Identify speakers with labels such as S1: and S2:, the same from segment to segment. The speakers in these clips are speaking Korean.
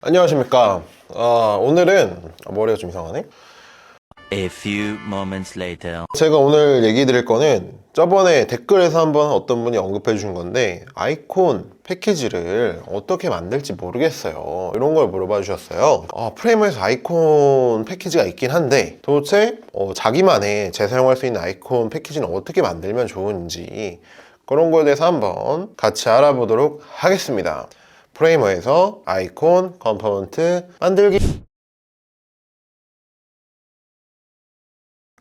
S1: 안녕하십니까. 오늘은 머리가 좀 이상하네.
S2: A few moments later.
S1: 제가 오늘 얘기 드릴 거는 저번에 댓글에서 한번 어떤 분이 언급해 주신 건데, 아이콘 패키지를 어떻게 만들지 모르겠어요, 이런 걸 물어봐 주셨어요. 프레임에서 아이콘 패키지가 있긴 한데 도대체 자기만의 재사용할 수 있는 아이콘 패키지는 어떻게 만들면 좋은지, 그런 거에 대해서 한번 같이 알아보도록 하겠습니다. 프레이머에서 아이콘 컴포넌트 만들기.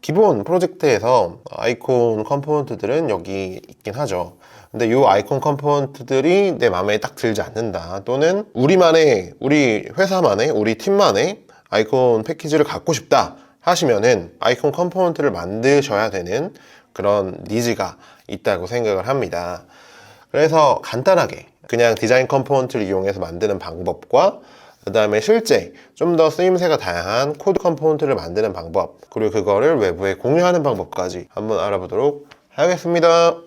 S1: 기본 프로젝트에서 아이콘 컴포넌트들은 여기 있긴 하죠. 근데 이 아이콘 컴포넌트들이 내 마음에 딱 들지 않는다, 또는 우리 회사만의, 우리 팀만의 아이콘 패키지를 갖고 싶다 하시면은 아이콘 컴포넌트를 만드셔야 되는 그런 니즈가 있다고 생각을 합니다. 그래서 간단하게 그냥 디자인 컴포넌트를 이용해서 만드는 방법과, 그 다음에 실제 좀 더 쓰임새가 다양한 코드 컴포넌트를 만드는 방법, 그리고 그거를 외부에 공유하는 방법까지 한번 알아보도록 하겠습니다.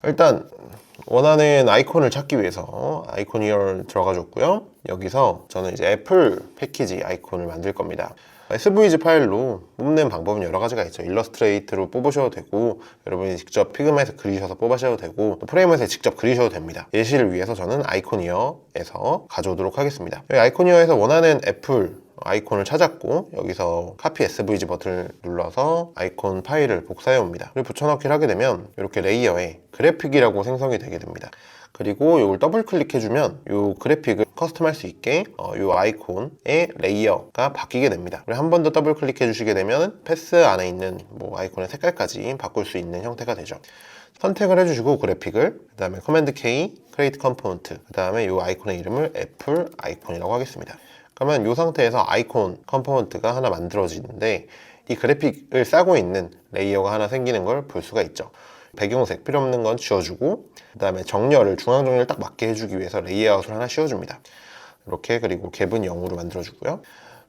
S1: 일단 원하는 아이콘을 찾기 위해서 아이콘 히어를 들어가 줬고요. 여기서 저는 이제 애플 패키지 아이콘을 만들 겁니다. SVG 파일로 뽑는 방법은 여러 가지가 있죠. 일러스트레이트로 뽑으셔도 되고, 여러분이 직접 피그마에서 그리셔서 뽑으셔도 되고, 또 프레임에서 직접 그리셔도 됩니다. 예시를 위해서 저는 아이콘 히어에서 가져오도록 하겠습니다. 여기 아이콘 히어에서 원하는 애플 아이콘을 찾았고, 여기서 카피 SVG 버튼을 눌러서 아이콘 파일을 복사해 옵니다. 그리고 붙여넣기를 하게 되면 이렇게 레이어에 그래픽이라고 생성이 되게 됩니다. 그리고 이걸 더블 클릭해주면 이 그래픽을 커스텀할 수 있게 이 아이콘의 레이어가 바뀌게 됩니다. 그리고 한 번 더 더블 클릭해 주시게 되면 패스 안에 있는 아이콘의 색깔까지 바꿀 수 있는 형태가 되죠. 선택을 해주시고 그래픽을, 그 다음에 커맨드 K, 크리에이트 컴포넌트, 그 다음에 이 아이콘의 이름을 애플 아이콘이라고 하겠습니다. 그러면 이 상태에서 아이콘 컴포넌트가 하나 만들어지는데, 이 그래픽을 싸고 있는 레이어가 하나 생기는 걸 볼 수가 있죠. 배경색 필요 없는 건 지워주고, 그 다음에 정렬을, 중앙 정렬을 딱 맞게 해주기 위해서 레이아웃을 하나 씌워줍니다. 이렇게. 그리고 갭은 0으로 만들어주고요.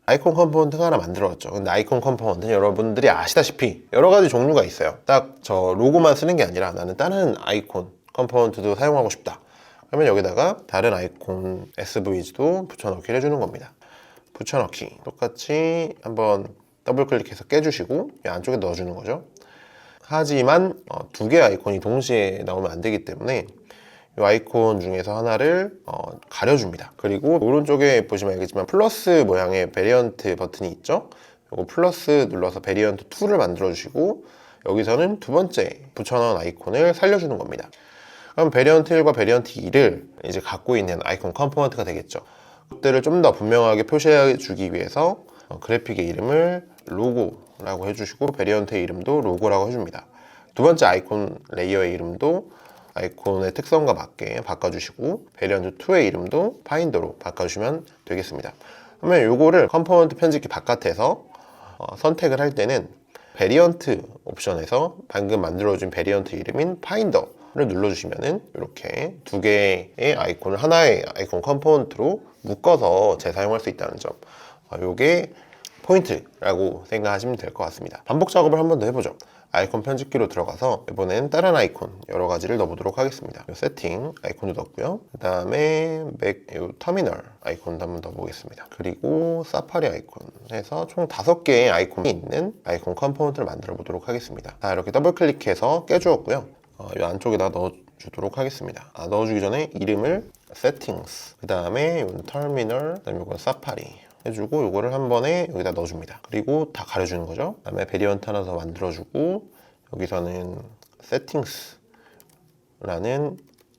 S1: 아이콘 컴포넌트가 하나 만들어졌죠. 근데 아이콘 컴포넌트는 여러분들이 아시다시피 여러 가지 종류가 있어요. 딱 저 로고만 쓰는 게 아니라 나는 다른 아이콘 컴포넌트도 사용하고 싶다, 그러면 여기다가 다른 아이콘 SVG도 붙여넣기를 해주는 겁니다. 붙여넣기 똑같이 한번 더블 클릭해서 깨주시고 이 안쪽에 넣어주는 거죠. 하지만 두 개의 아이콘이 동시에 나오면 안 되기 때문에 이 아이콘 중에서 하나를 가려줍니다. 그리고 오른쪽에 보시면 알겠지만 플러스 모양의 베리언트 버튼이 있죠. 이거 플러스 눌러서 베리언트 2를 만들어 주시고, 여기서는 두 번째 붙여넣은 아이콘을 살려주는 겁니다. 그럼 베리언트 1과 베리언트 2를 이제 갖고 있는 아이콘 컴포넌트가 되겠죠. 그때를 좀 더 분명하게 표시해 주기 위해서 그래픽의 이름을 로고라고 해주시고, 베리언트의 이름도 로고라고 해줍니다. 두 번째 아이콘 레이어의 이름도 아이콘의 특성과 맞게 바꿔주시고, 베리언트 2의 이름도 파인더로 바꿔주시면 되겠습니다. 그러면 요거를 컴포넌트 편집기 바깥에서 선택을 할 때는 베리언트 옵션에서 방금 만들어준 베리언트 이름인 파인더를 눌러주시면은 이렇게 두 개의 아이콘을 하나의 아이콘 컴포넌트로 묶어서 재사용할 수 있다는 점, 요게 포인트라고 생각하시면 될 것 같습니다. 반복 작업을 한 번 더 해보죠. 아이콘 편집기로 들어가서 이번엔 다른 아이콘 여러 가지를 넣어보도록 하겠습니다. 세팅 아이콘도 넣었고요. 그 다음에 터미널 아이콘도 한번 넣어보겠습니다. 그리고 사파리 아이콘 해서 총 5개의 아이콘이 있는 아이콘 컴포넌트를 만들어 보도록 하겠습니다. 자, 이렇게 더블 클릭해서 깨주었고요. 이 안쪽에다 넣어주도록 하겠습니다. 넣어주기 전에 이름을 세팅스, 그 다음에 터미널, 그 다음에 이건 사파리 해주고, 요거를 한 번에 여기다 넣어줍니다. 그리고 다 가려주는 거죠. 그 다음에 베리언트 하나 더 만들어주고, 여기서는 세팅스라는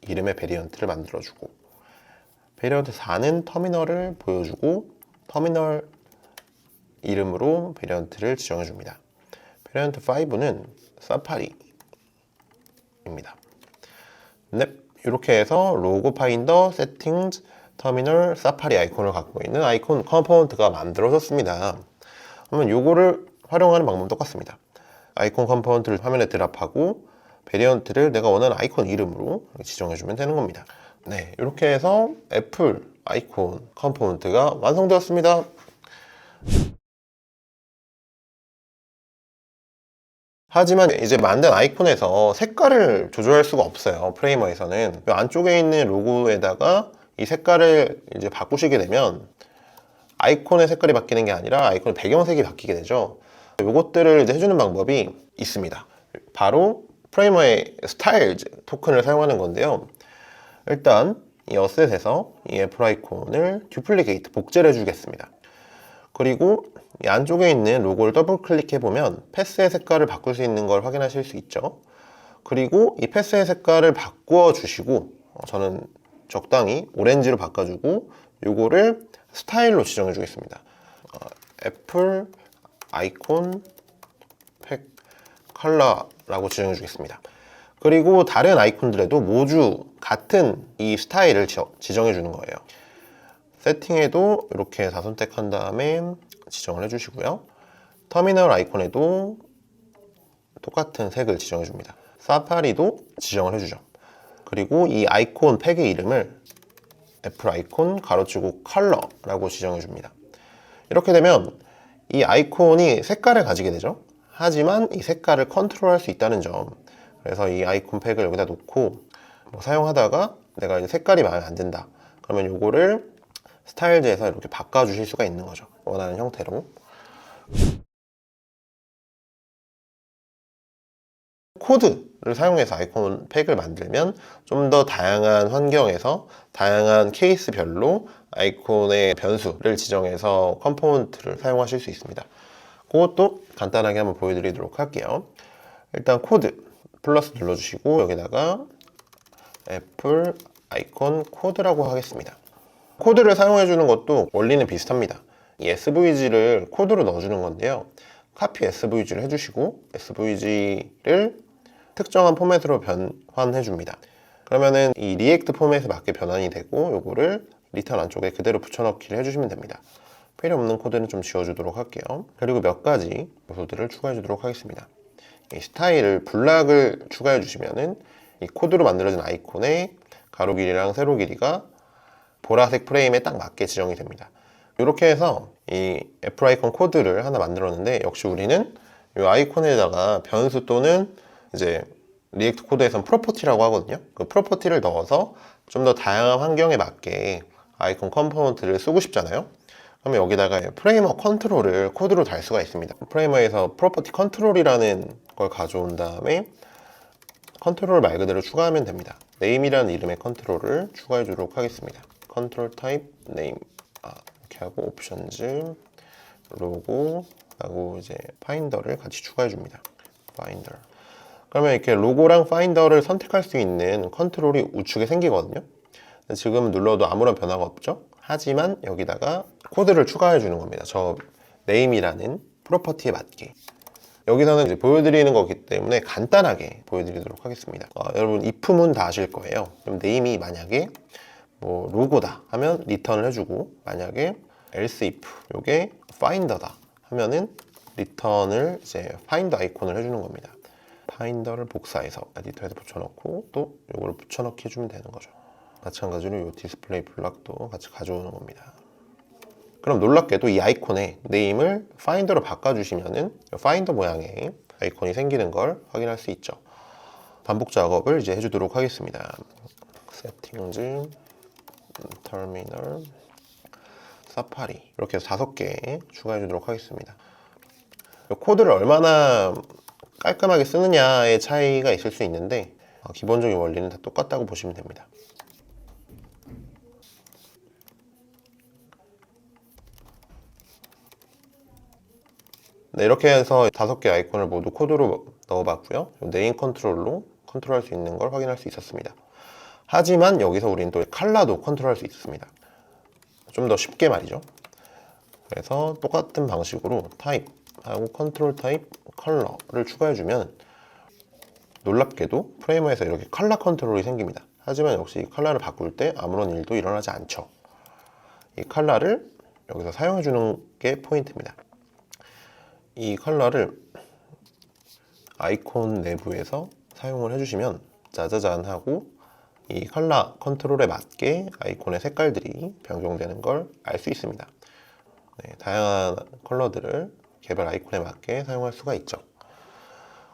S1: 이름의 베리언트를 만들어주고, 베리언트 4는 터미널을 보여주고, 터미널 이름으로 베리언트를 지정해줍니다. 베리언트 5는 사파리입니다. 네, 이렇게 해서 로고, 파인더, 세팅스, 터미널, 사파리 아이콘을 갖고 있는 아이콘 컴포넌트가 만들어졌습니다. 그러면 요거를 활용하는 방법은 똑같습니다. 아이콘 컴포넌트를 화면에 드랍하고 베리언트를 내가 원하는 아이콘 이름으로 지정해주면 되는 겁니다. 네, 이렇게 해서 애플 아이콘 컴포넌트가 완성되었습니다. 하지만 이제 만든 아이콘에서 색깔을 조절할 수가 없어요. 프레이머에서는. 이 안쪽에 있는 로고에다가 이 색깔을 이제 바꾸시게 되면 아이콘의 색깔이 바뀌는 게 아니라 아이콘의 배경색이 바뀌게 되죠. 이것들을 이제 해주는 방법이 있습니다. 바로 프레이머의 스타일즈 토큰을 사용하는 건데요. 일단 이 어셋에서 이 애플 아이콘을 듀플리케이트, 복제를 해주겠습니다. 그리고 이 안쪽에 있는 로고를 더블 클릭해보면 패스의 색깔을 바꿀 수 있는 걸 확인하실 수 있죠. 그리고 이 패스의 색깔을 바꾸어 주시고 저는 적당히 오렌지로 바꿔주고 요거를 스타일로 지정해 주겠습니다. 애플 아이콘 팩 컬러라고 지정해 주겠습니다. 그리고 다른 아이콘들에도 모두 같은 이 스타일을 지정해 주는 거예요. 세팅에도 이렇게 다 선택한 다음에 지정을 해주시고요. 터미널 아이콘에도 똑같은 색을 지정해 줍니다. 사파리도 지정을 해주죠. 그리고 이 아이콘 팩의 이름을 애플 아이콘 가로치고 컬러라고 지정해 줍니다. 이렇게 되면 이 아이콘이 색깔을 가지게 되죠. 하지만 이 색깔을 컨트롤할 수 있다는 점. 그래서 이 아이콘 팩을 여기다 놓고 사용하다가 내가 이제 색깔이 마음에 안 든다. 그러면 요거를 스타일즈에서 이렇게 바꿔주실 수가 있는 거죠. 원하는 형태로. 코드를 사용해서 아이콘 팩을 만들면 좀 더 다양한 환경에서 다양한 케이스별로 아이콘의 변수를 지정해서 컴포넌트를 사용하실 수 있습니다. 그것도 간단하게 한번 보여드리도록 할게요. 일단 코드 플러스 눌러주시고 여기다가 애플 아이콘 코드라고 하겠습니다. 코드를 사용해 주는 것도 원리는 비슷합니다. 이 SVG를 코드로 넣어주는 건데요. 카피 SVG를 해주시고 SVG를 특정한 포맷으로 변환해 줍니다. 그러면은 이 리액트 포맷에 맞게 변환이 되고 요거를 리턴 안쪽에 그대로 붙여넣기를 해주시면 됩니다. 필요 없는 코드는 좀 지워주도록 할게요. 그리고 몇 가지 요소들을 추가해 주도록 하겠습니다. 이 스타일을 블락을 추가해 주시면은 이 코드로 만들어진 아이콘의 가로 길이랑 세로 길이가 보라색 프레임에 딱 맞게 지정이 됩니다. 이렇게 해서 이 애플 아이콘 코드를 하나 만들었는데 역시 우리는 이 아이콘에다가 변수 또는 이제 리액트 코드에선 프로퍼티라고 하거든요. 그 프로퍼티를 넣어서 좀 더 다양한 환경에 맞게 아이콘 컴포넌트를 쓰고 싶잖아요. 그러면 여기다가 프레이머 컨트롤을 코드로 달 수가 있습니다. 프레이머에서 프로퍼티 컨트롤이라는 걸 가져온 다음에 컨트롤 말 그대로 추가하면 됩니다. 네임이라는 이름의 컨트롤을 추가해 주도록 하겠습니다. 컨트롤 타입 네임 이렇게 하고 옵션즈 로고 하고 이제 파인더를 같이 추가해 줍니다. 파인더. 그러면 이렇게 로고랑 파인더를 선택할 수 있는 컨트롤이 우측에 생기거든요. 지금 눌러도 아무런 변화가 없죠. 하지만 여기다가 코드를 추가해 주는 겁니다. 저 네임이라는 프로퍼티에 맞게. 여기서는 이제 보여드리는 거기 때문에 간단하게 보여드리도록 하겠습니다. 여러분 if문 다 아실 거예요. 그럼 네임이 만약에 뭐 로고다 하면 리턴을 해주고, 만약에 else if 요게 finder다 하면은 리턴을 이제 파인더 아이콘을 해주는 겁니다. 파인더를 복사해서 에디터에다 붙여넣고 또 요거를 붙여넣기 해주면 되는 거죠. 마찬가지로 요 디스플레이 블락도 같이 가져오는 겁니다. 그럼 놀랍게도 이 아이콘의 네임을 파인더로 바꿔주시면은 파인더 모양의 아이콘이 생기는 걸 확인할 수 있죠. 반복 작업을 이제 해주도록 하겠습니다. 세팅즈, 터미널, 사파리 이렇게 해서 5개 추가해 주도록 하겠습니다. 코드를 얼마나 깔끔하게 쓰느냐의 차이가 있을 수 있는데 기본적인 원리는 다 똑같다고 보시면 됩니다. 네, 이렇게 해서 5개 아이콘을 모두 코드로 넣어봤고요. 네임 컨트롤로 컨트롤할 수 있는 걸 확인할 수 있었습니다. 하지만 여기서 우리는 또 컬러도 컨트롤할 수 있습니다. 좀 더 쉽게 말이죠. 그래서 똑같은 방식으로 타입하고 컨트롤 타입 컬러를 추가해주면 놀랍게도 프레이머에서 이렇게 컬러 컨트롤이 생깁니다. 하지만 역시 이 컬러를 바꿀 때 아무런 일도 일어나지 않죠. 이 컬러를 여기서 사용해주는 게 포인트입니다. 이 컬러를 아이콘 내부에서 사용을 해주시면 짜자잔 하고 이 컬러 컨트롤에 맞게 아이콘의 색깔들이 변경되는 걸 알 수 있습니다. 네, 다양한 컬러들을 개별 아이콘에 맞게 사용할 수가 있죠.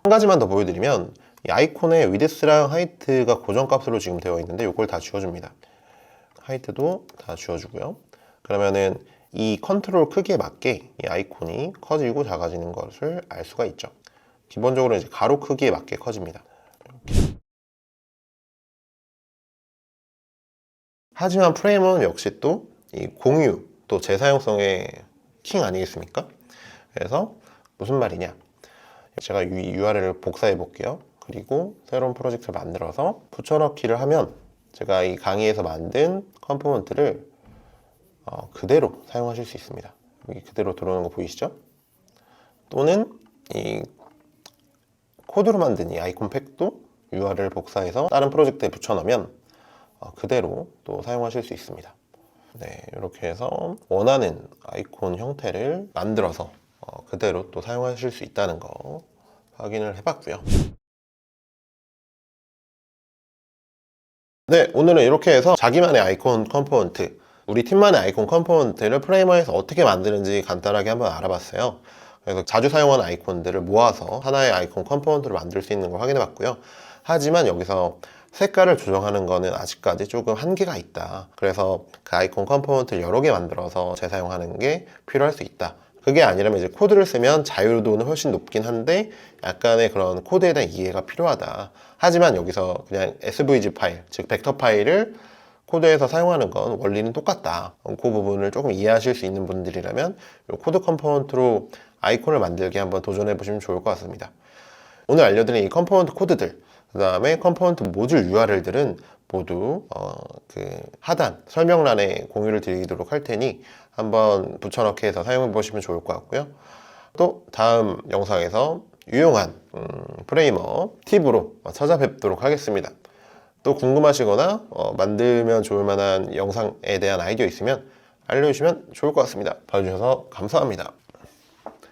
S1: 한 가지만 더 보여드리면 이 아이콘의 위드스랑 하이트가 고정값으로 지금 되어 있는데 이걸 다 지워줍니다. 하이트도 다 지워주고요. 그러면은 이 컨트롤 크기에 맞게 이 아이콘이 커지고 작아지는 것을 알 수가 있죠. 기본적으로 이제 가로 크기에 맞게 커집니다. 이렇게. 하지만 프레임은 역시 또 이 공유 또 재사용성의 킹 아니겠습니까? 그래서 무슨 말이냐? 제가 이 URL을 복사해 볼게요. 그리고 새로운 프로젝트를 만들어서 붙여넣기를 하면 제가 이 강의에서 만든 컴포넌트를 그대로 사용하실 수 있습니다. 여기 그대로 들어오는 거 보이시죠? 또는 이 코드로 만든 이 아이콘 팩도 URL 복사해서 다른 프로젝트에 붙여넣으면 그대로 또 사용하실 수 있습니다. 네, 이렇게 해서 원하는 아이콘 형태를 만들어서 그대로 또 사용하실 수 있다는 거 확인을 해봤고요. 네, 오늘은 이렇게 해서 자기만의 아이콘 컴포넌트, 우리 팀만의 아이콘 컴포넌트를 프레이머에서 어떻게 만드는지 간단하게 한번 알아봤어요. 그래서 자주 사용하는 아이콘들을 모아서 하나의 아이콘 컴포넌트를 만들 수 있는 걸 확인해 봤고요. 하지만 여기서 색깔을 조정하는 거는 아직까지 조금 한계가 있다. 그래서 그 아이콘 컴포넌트를 여러 개 만들어서 재사용하는 게 필요할 수 있다. 그게 아니라면 이제 코드를 쓰면 자유도는 훨씬 높긴 한데 약간의 그런 코드에 대한 이해가 필요하다. 하지만 여기서 그냥 SVG 파일, 즉 벡터 파일을 코드에서 사용하는 건 원리는 똑같다. 그 부분을 조금 이해하실 수 있는 분들이라면 이 코드 컴포넌트로 아이콘을 만들기 한번 도전해 보시면 좋을 것 같습니다. 오늘 알려드린 이 컴포넌트 코드들, 그 다음에 컴포넌트 모듈 URL들은 모두 그 하단 설명란에 공유를 드리도록 할 테니 한번 붙여넣기 해서 사용해 보시면 좋을 것 같고요. 또 다음 영상에서 유용한 프레이머 팁으로 찾아뵙도록 하겠습니다. 또 궁금하시거나 만들면 좋을 만한 영상에 대한 아이디어 있으면 알려주시면 좋을 것 같습니다. 봐주셔서 감사합니다.